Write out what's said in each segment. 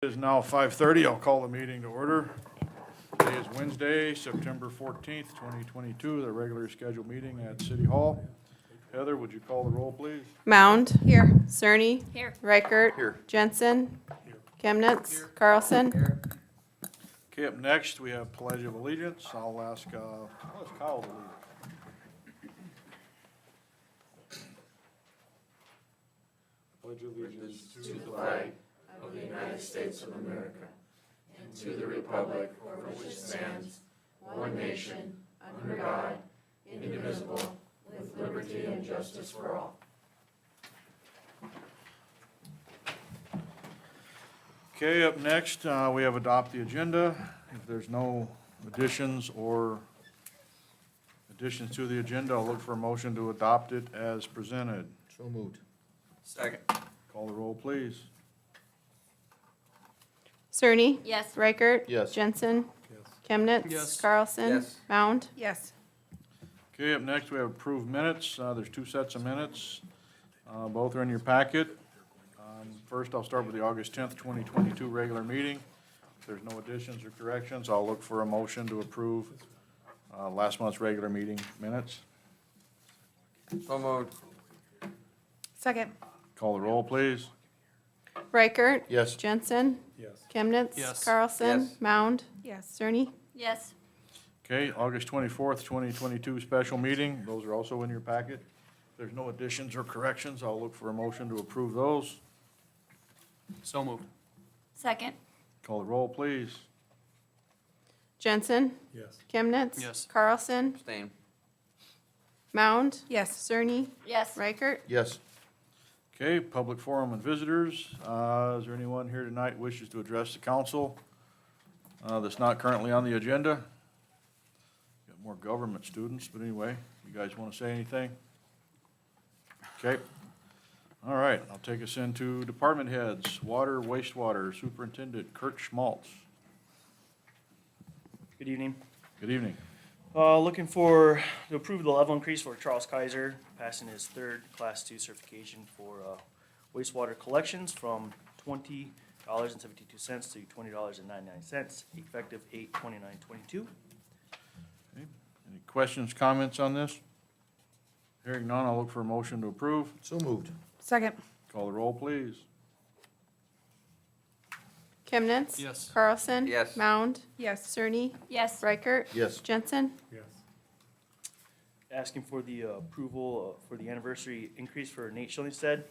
It is now 5:30. I'll call the meeting to order. Today is Wednesday, September 14th, 2022, the regularly scheduled meeting at City Hall. Heather, would you call the roll, please? Mound. Here. Cerny. Here. Reichert. Here. Jensen. Chemnitz. Carlson. Okay, up next, we have Pledge of Allegiance. I'll ask Kyle to lead. Pledge allegiance to the flag of the United States of America, and to the republic for which it stands, one nation, under God, indivisible, with liberty and justice for all. Okay, up next, we have adopt the agenda. If there's no additions to the agenda, I'll look for a motion to adopt it as presented. So moved. Second. Call the roll, please. Cerny. Yes. Reichert. Yes. Jensen. Chemnitz. Yes. Carlson. Yes. Mound. Yes. Okay, up next, we have approved minutes. There's two sets of minutes. Both are in your packet. First, I'll start with the August 10th, 2022 regular meeting. If there's no additions or corrections, I'll look for a motion to approve last month's regular meeting minutes. So moved. Second. Call the roll, please. Reichert. Yes. Jensen. Yes. Chemnitz. Yes. Carlson. Yes. Mound. Yes. Cerny. Yes. Okay, August 24th, 2022 special meeting. Those are also in your packet. If there's no additions or corrections, I'll look for a motion to approve those. So moved. Second. Call the roll, please. Jensen. Yes. Chemnitz. Yes. Carlson. Abstain. Mound. Yes. Cerny. Yes. Reichert. Yes. Okay, public forum and visitors. Is there anyone here tonight wishes to address the council that's not currently on the agenda? Got more government students, but anyway, you guys want to say anything? Okay. All right, I'll take us into department heads. Water, wastewater, Superintendent Kurt Schmaltz. Good evening. Good evening. Looking to approve the level increase for Charles Kaiser, passing his third Class 2 certification for wastewater collections from $20.72 to $20.99, effective 8/29/22. Okay. Any questions, comments on this? Hearing none, I'll look for a motion to approve. So moved. Second. Call the roll, please. Chemnitz. Yes. Carlson. Yes. Mound. Yes. Cerny. Yes. Reichert. Yes. Jensen. Yes. Asking for the approval for the anniversary increase for Nate Schillingstead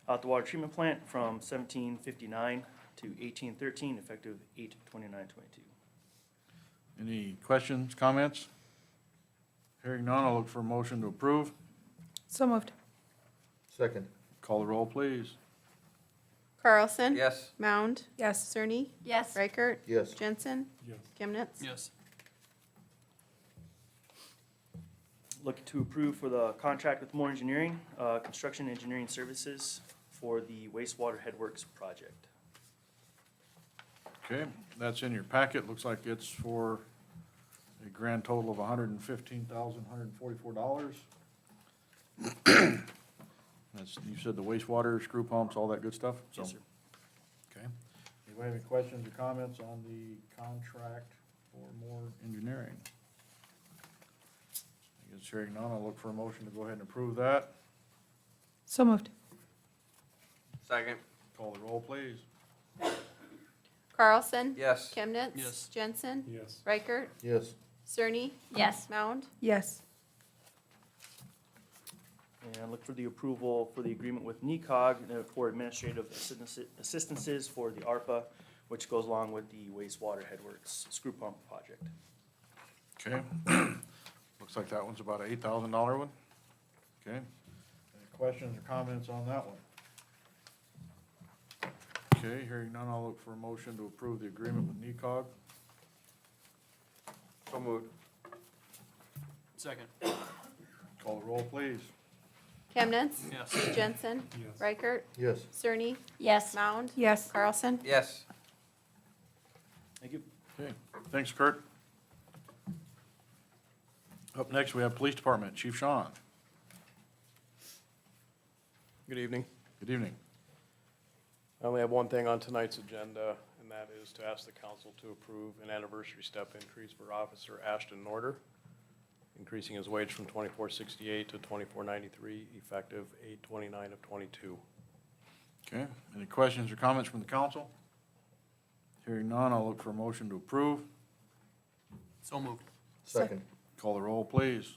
at the water treatment plant from $17.59 to $18.13, effective 8/29/22. Any questions, comments? Hearing none, I'll look for a motion to approve. So moved. Second. Call the roll, please. Carlson. Yes. Mound. Yes. Cerny. Yes. Reichert. Yes. Jensen. Yes. Chemnitz. Yes. Looking to approve for the contract with Moore Engineering, construction engineering services for the wastewater headworks project. Okay, that's in your packet. Looks like it's for a grand total of $115,144. That's, you said the wastewater, screw pumps, all that good stuff? So, Yes, sir. okay. Anybody have any questions or comments on the contract for Moore Engineering? I guess hearing none, I'll look for a motion to go ahead and approve that. So moved. Second. Call the roll, please. Carlson. Yes. Chemnitz. Yes. Jensen. Yes. Reichert. Yes. Cerny. Yes. Mound. Yes. And look for the approval for the agreement with NECOG for administrative assistances for the ARPA, which goes along with the wastewater headworks screw pump project. Okay. Looks like that one's about an $8,000 one. Okay. Any questions or comments on that one? Okay, hearing none, I'll look for a motion to approve the agreement with NECOG. So moved. Second. Call the roll, please. Chemnitz. Yes. Jensen. Yes. Reichert. Yes. Cerny. Yes. Mound. Yes. Carlson. Yes. Thank you. Okay, thanks, Kurt. Up next, we have Police Department, Chief Sean. Good evening. Good evening. I only have one thing on tonight's agenda, and that is to ask the council to approve an anniversary step increase for Officer Ashton Norder, increasing his wage from $24.68 to $24.93, effective 8/29 of '22. Okay, any questions or comments from the council? Hearing none, I'll look for a motion to approve. So moved. Second. Call the roll, please.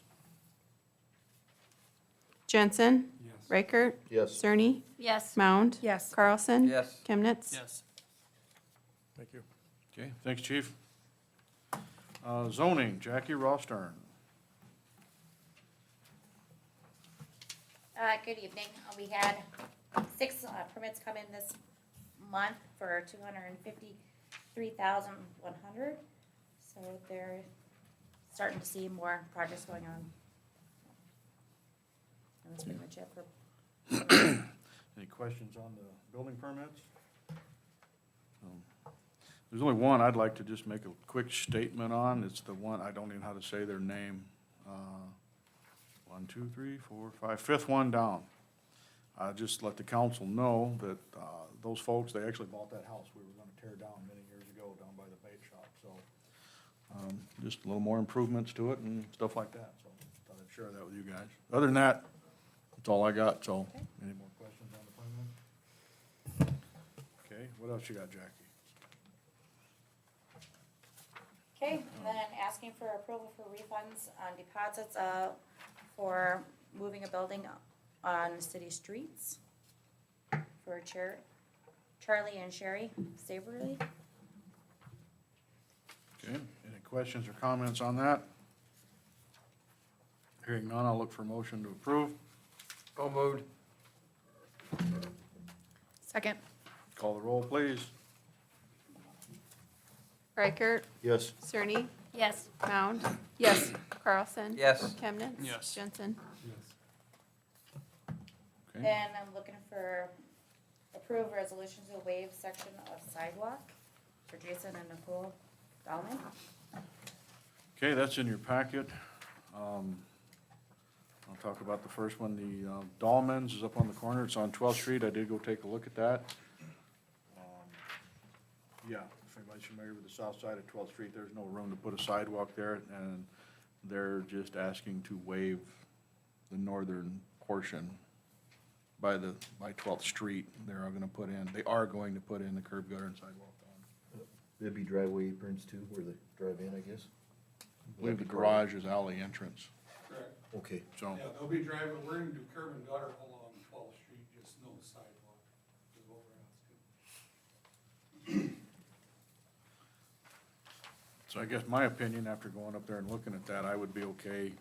Jensen. Yes. Reichert. Yes. Cerny. Yes. Mound. Yes. Carlson. Yes. Chemnitz. Yes. Thank you. Okay, thanks, chief. Zoning, Jackie Rostern. Good evening. We had 6 permits come in this month for 253,100. So they're starting to see more projects going on. And that's pretty much it for. Any questions on the building permits? There's only one I'd like to just make a quick statement on. It's the one, I don't even know how to say their name. 1, 2, 3, 4, 5, fifth one down. Just let the council know that those folks, they actually bought that house we were gonna tear down many years ago down by the bait shop, so. Just a little more improvements to it and stuff like that, so thought I'd share that with you guys. Other than that, that's all I got, so. Any more questions on the permit? Okay, what else you got, Jackie? Okay, and then asking for approval for refunds on deposits for moving a building on city streets for Charlie and Sherry Saberly. Okay, any questions or comments on that? Hearing none, I'll look for a motion to approve. So moved. Second. Call the roll, please. Reichert. Yes. Cerny. Yes. Mound. Yes. Carlson. Yes. Chemnitz. Yes. Jensen. Okay, Then I'm looking for approved resolutions to waive section of sidewalk for Jason and Nicole Dahlman. okay, that's in your packet. I'll talk about the first one. The Dahlman's is up on the corner. It's on 12th Street. I did go take a look at that. Yeah, if anybody's familiar with the south side of 12th Street, there's no room to put a sidewalk there, and they're just asking to waive the northern portion by 12th Street. They are going to put in the curb gutter and sidewalk on. There'd be driveway aprons too, where they drive in, I guess? I believe the garage is alley entrance, Correct. Okay. so. Yeah, they'll be driving, we're gonna do curb and gutter along 12th Street, just no sidewalk, is what we're asking. So I guess my opinion, after going up there and looking at that, I would be okay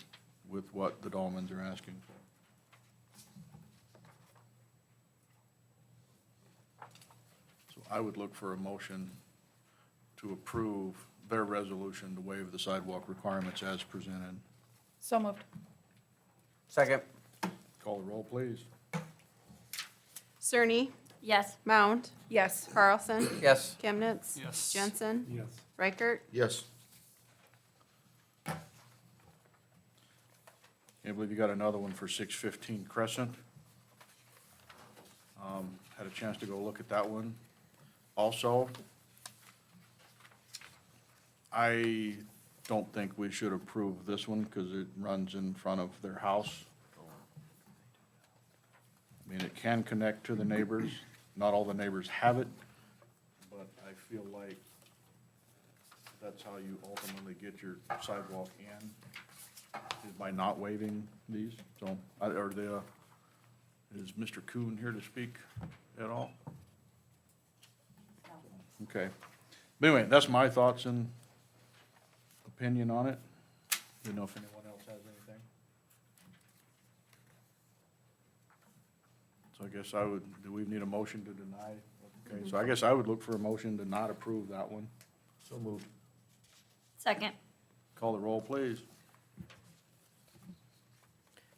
with what the Dahlmans are asking for. So I would look for a motion to approve their resolution to waive the sidewalk requirements as presented. So moved. Second. Call the roll, please. Cerny. Yes. Mound. Yes. Carlson. Yes. Chemnitz. Yes. Jensen. Yes. Reichert. Yes. Can't believe you got another one for 615 Crescent. Had a chance to go look at that one. Also, I don't think we should approve this one because it runs in front of their house. I mean, it can connect to the neighbors. Not all the neighbors have it, but I feel like that's how you ultimately get your sidewalk in, is by not waiving these. So, is Mr. Kuhn here to speak at all? Okay. But anyway, that's my thoughts and opinion on it. Didn't know if anyone else has anything. So I guess do we need a motion to deny? Okay, so I guess I would look for a motion to not approve that one. So moved. Second. Call the roll, please.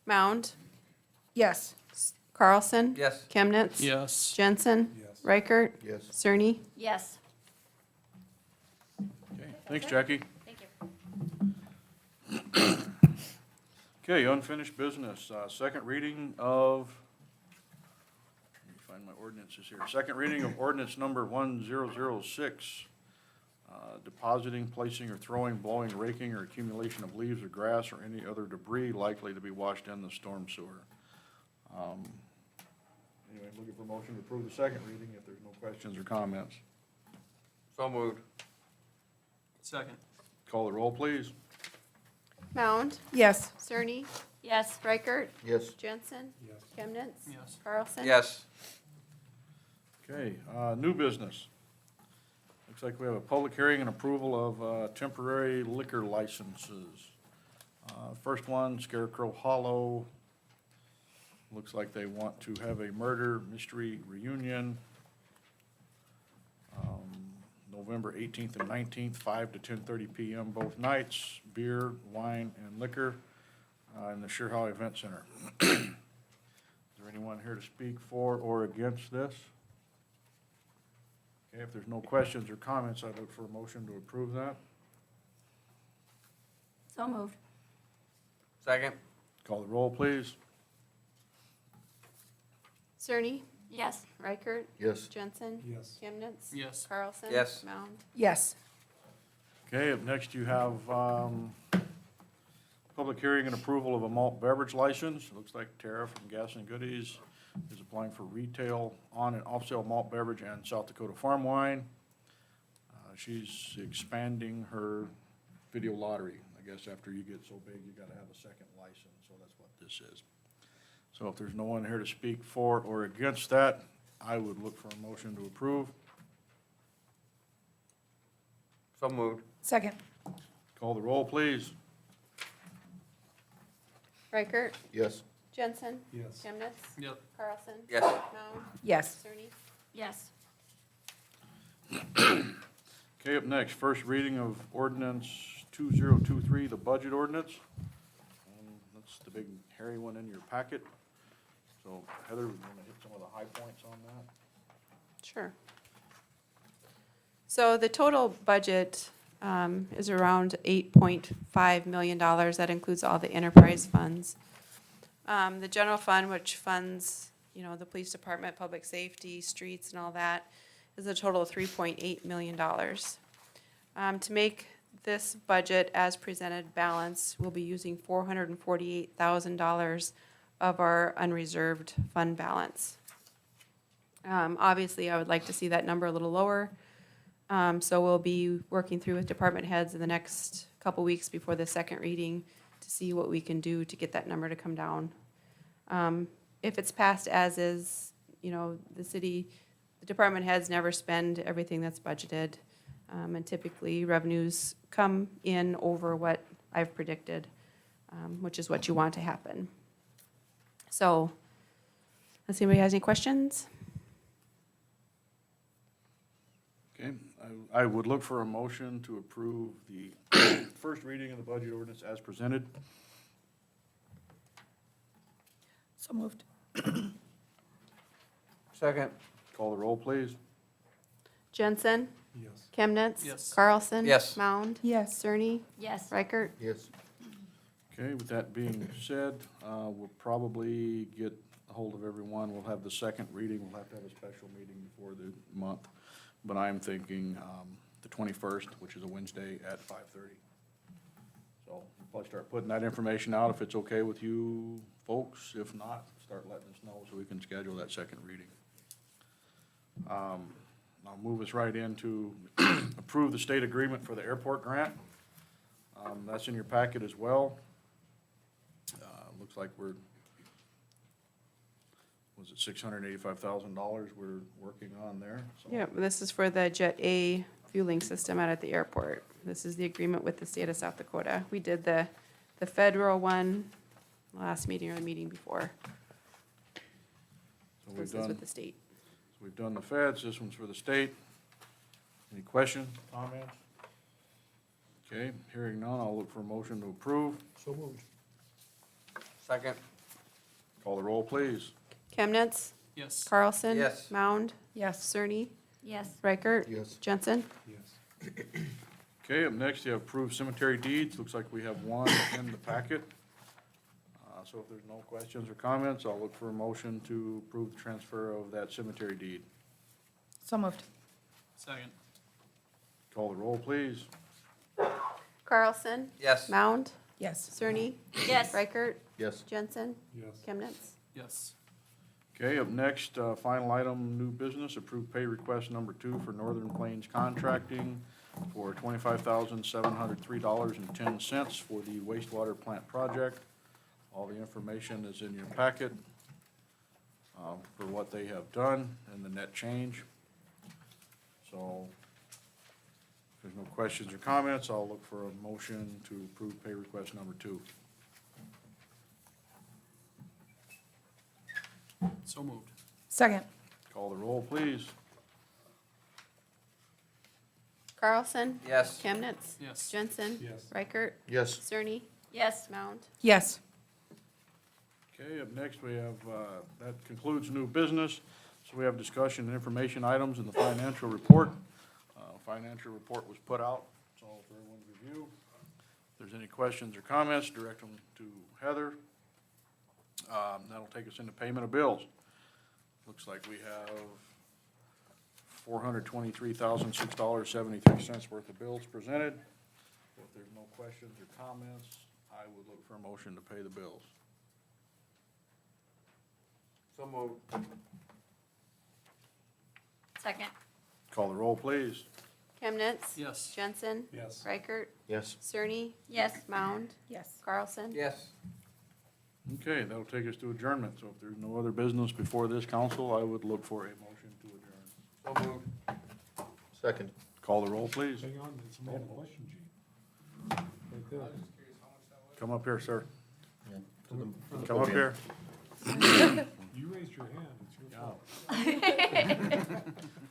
Mound. Yes. Carlson. Yes. Chemnitz. Yes. Jensen. Yes. Reichert. Yes. Cerny. Yes. Okay, thanks, Jackie. Thank you. Okay, unfinished business, second reading of, let me find my ordinances here. Second reading of ordinance number 1006, depositing, placing, or throwing, blowing, raking, or accumulation of leaves or grass or any other debris likely to be washed in the storm sewer. Anyway, looking for motion to approve the second reading if there's no questions or comments. So moved. Second. Call the roll, please. Mound, Yes. Cerny, Yes. Reichert, Yes. Jensen, Yes. Chemnitz, Yes. Carlson. Yes. Okay, new business. Looks like we have a public hearing and approval of temporary liquor licenses. First one, Scarecrow Hollow. Looks like they want to have a murder mystery reunion. November 18th and 19th, 5 to 10:30 PM both nights, beer, wine, and liquor in the Sheerhow Event Center. Is there anyone here to speak for or against this? Okay, if there's no questions or comments, I'd look for a motion to approve that. So moved. Second. Call the roll, please. Cerny, Yes. Reichert, Yes. Jensen, Yes. Chemnitz. Yes. Carlson. Yes. Mound. Yes. Okay, up next you have public hearing and approval of a malt beverage license. It looks like Tara from Gas and Goodies is applying for retail on and off-sale malt beverage and South Dakota farm wine. She's expanding her video lottery. I guess after you get so big, you gotta have a second license, so that's what this is. So if there's no one here to speak for or against that, I would look for a motion to approve. So moved. Second. Call the roll, please. Reichert, Yes. Jensen, Yes. Chemnitz, Yep. Carlson. Yes. Mound, Yes. Cerny. Yes. Okay, up next, first reading of ordinance 2023, the budget ordinance. That's the big hairy one in your packet. So Heather, we're gonna hit some of the high points on that. Sure. So the total budget is around $8.5 million. That includes all the enterprise funds. The general fund, which funds, you know, the police department, public safety, streets and all that, is a total of $3.8 million. To make this budget as presented balance, we'll be using $448,000 of our unreserved fund balance. Obviously, I would like to see that number a little lower. So we'll be working through with department heads in the next couple weeks before the second reading to see what we can do to get that number to come down. If it's passed as is, you know, the department heads never spend everything that's budgeted. And typically revenues come in over what I've predicted, which is what you want to happen. So, unless anybody has any questions? Okay, I would look for a motion to approve the first reading of the budget ordinance as presented. So moved. Second. Call the roll, please. Jensen, Yes. Chemnitz. Yes. Carlson. Yes. Mound. Yes. Cerny. Yes. Reichert. Yes. Okay, with that being said, we'll probably get a hold of everyone. We'll have the second reading. We'll have to have a special meeting before the month. But I'm thinking the 21st, which is a Wednesday at 5:30. So we'll probably start putting that information out if it's okay with you folks. If not, start letting us know so we can schedule that second reading. I'll move us right into approve the state agreement for the airport grant. That's in your packet as well. Looks like was it $685,000 we're working on there? So- Yeah, this is for the Jet A fueling system out at the airport. This is the agreement with the state of South Dakota. We did the federal one last meeting or the meeting before. So This is with the state. we've done the feds, this one's for the state. Any questions, comments? Okay, hearing none, I'll look for a motion to approve. So moved. Second. Call the roll, please. Chemnitz. Yes. Carlson. Yes. Mound. Yes. Cerny. Yes. Reichert. Yes. Jensen. Yes. Okay, up next, you have approved cemetery deeds. Looks like we have one in the packet. So if there's no questions or comments, I'll look for a motion to approve the transfer of that cemetery deed. So moved. Second. Call the roll, please. Carlson? Yes. Mound? Yes. Cerny? Yes. Reichert? Yes. Jensen? Yes. Chemnitz? Yes. Okay, up next, final item, new business, approved pay request number 2 for Northern Plains Contracting for $25,703.10 for the wastewater plant project. All the information is in your packet for what they have done and the net change. So if there's no questions or comments, I'll look for a motion to approve pay request number 2. So moved. Second. Call the roll, please. Carlson? Yes. Chemnitz? Yes. Jensen? Yes. Reichert? Yes. Cerny? Yes. Mound? Yes. Okay, up next, we have, that concludes new business. So we have discussion and information items in the financial report. Financial report was put out, so for everyone's review. If there's any questions or comments, direct them to Heather. That'll take us into payment of bills. Looks like we have $423,006.73 worth of bills presented. If there's no questions or comments, I would look for a motion to pay the bills. So moved. Second. Call the roll, please. Chemnitz? Yes. Jensen? Yes. Reichert? Yes. Cerny? Yes. Mound? Yes. Carlson? Yes. Okay, that'll take us to adjournment. So if there's no other business before this council, I would look for a motion to adjourn. So moved. Second. Call the roll, please. Hang on, somebody had a question, Gene. Right there. Come up here, sir. Yeah. Come up here. You raised your hand, it's your fault.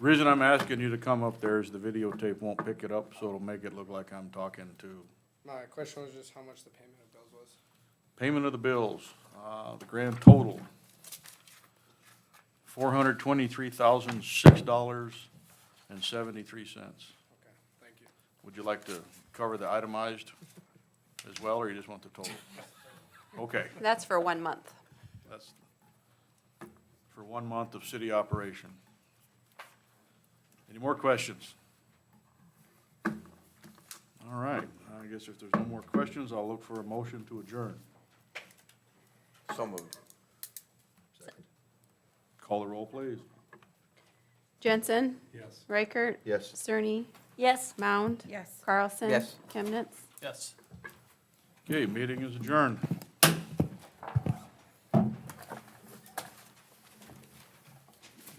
Reason I'm asking you to come up there is the videotape won't pick it up, so it'll make it look like I'm talking to. My question was just how much the payment of bills was. Payment of the bills, the grand total, $423,006.73. Okay, thank you. Would you like to cover the itemized as well, or you just want the total? Okay, That's for 1 month. that's for 1 month of city operation. Any more questions? All right, I guess if there's no more questions, I'll look for a motion to adjourn. So moved. Second. Call the roll, please. Jensen? Yes. Reichert? Yes. Cerny? Yes. Mound? Yes. Carlson? Yes. Chemnitz? Yes. Okay, meeting is adjourned.